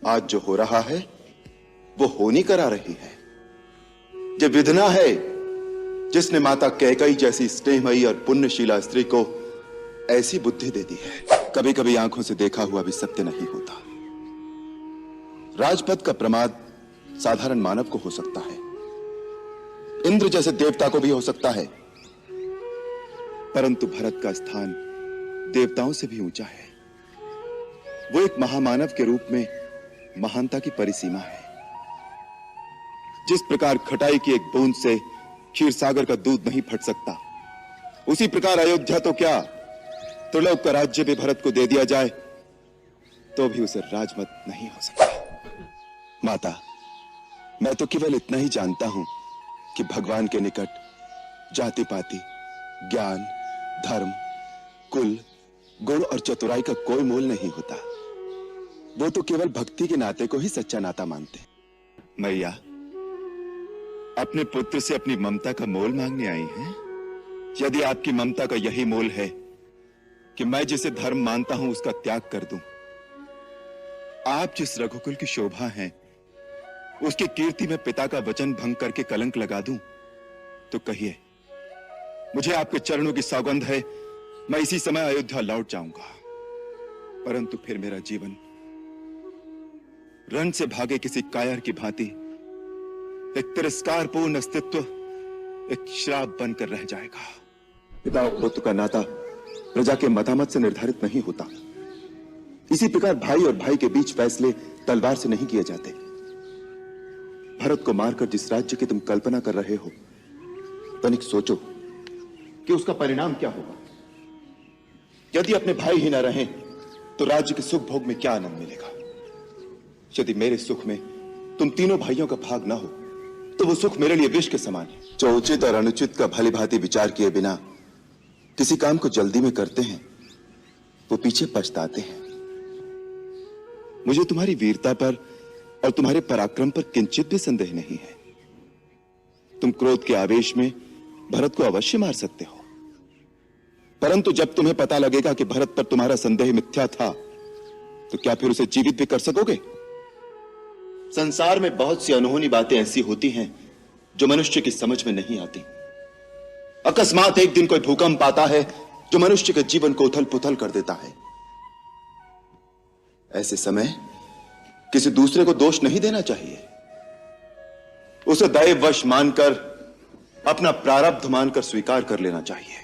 आज जो हो रहा है वो होनी करा रही है। ये विधना है जिसने माता कैकेयी जैसी स्नेहमयी और पुण्यशीला स्त्री को ऐसी बुद्धि दे दी है। कभी कभी आंखों से देखा हुआ भी सत्य नहीं होता। राजपद का प्रमाद साधारण मानव को हो सकता है, इंद्र जैसे देवता को भी हो सकता है, परंतु भरत का स्थान देवताओं से भी ऊंचा है। वो एक महामानव के रूप में महानता की परिसीमा है। जिस प्रकार खटाई की एक बूंद से क्षीर सागर का दूध नहीं फट सकता, उसी प्रकार अयोध्या तो क्या त्रिलोक का राज्य भी भरत को दे दिया जाए तो भी उसे राजमत नहीं हो सकता। माता, मैं तो केवल इतना ही जानता हूं कि भगवान के निकट जाति पाति, ज्ञान, धर्म, कुल, गुण और चतुराई का कोई मोल नहीं होता। वो तो केवल भक्ति के नाते को ही सच्चा नाता मानते। मैया, अपने पुत्र से अपनी ममता का मोल मांगने आई हैं? यदि आपकी ममता का यही मोल है कि मैं जिसे धर्म मानता हूं उसका त्याग कर दूं, आप जिस रघुकुल की शोभा हैं उसकी कीर्ति में पिता का वचन भंग करके कलंक लगा दूं, तो कहिए, मुझे आपके चरणों की सौगंध है, मैं इसी समय अयोध्या लौट जाऊंगा। परंतु फिर मेरा जीवन रण से भागे किसी कायर की भांति एक तिरस्कारपूर्ण अस्तित्व एक श्राप बनकर रह जाएगा। पिता और पुत्र का नाता प्रजा के मतामत से निर्धारित नहीं होता। इसी प्रकार भाई और भाई के बीच फैसले तलवार से नहीं किए जाते। भरत को मारकर जिस राज्य की तुम कल्पना कर रहे हो, तनिक सोचो कि उसका परिणाम क्या होगा। यदि अपने भाई ही न रहें तो राज्य के सुख भोग में क्या आनंद मिलेगा। यदि मेरे सुख में तुम तीनों भाइयों का भाग ना हो तो वो सुख मेरे लिए विष के समान है। जो उचित और अनुचित का भली भांति विचार किए बिना किसी काम को जल्दी में करते हैं वो पीछे पछताते हैं। मुझे तुम्हारी वीरता पर और तुम्हारे पराक्रम पर किंचित भी संदेह नहीं है। तुम क्रोध के आवेश में भरत को अवश्य मार सकते हो, परंतु जब तुम्हें पता लगेगा कि भरत पर तुम्हारा संदेह मिथ्या था तो क्या फिर उसे जीवित भी कर सकोगे? संसार में बहुत सी अनहोनी बातें ऐसी होती हैं जो मनुष्य की समझ में नहीं आती। अकस्मात एक दिन कोई भूकंप आता है जो मनुष्य के जीवन को उथल पुथल कर देता है। ऐसे समय किसी दूसरे को दोष नहीं देना चाहिए, उसे दैववश मानकर, अपना प्रारब्ध मानकर स्वीकार कर लेना चाहिए।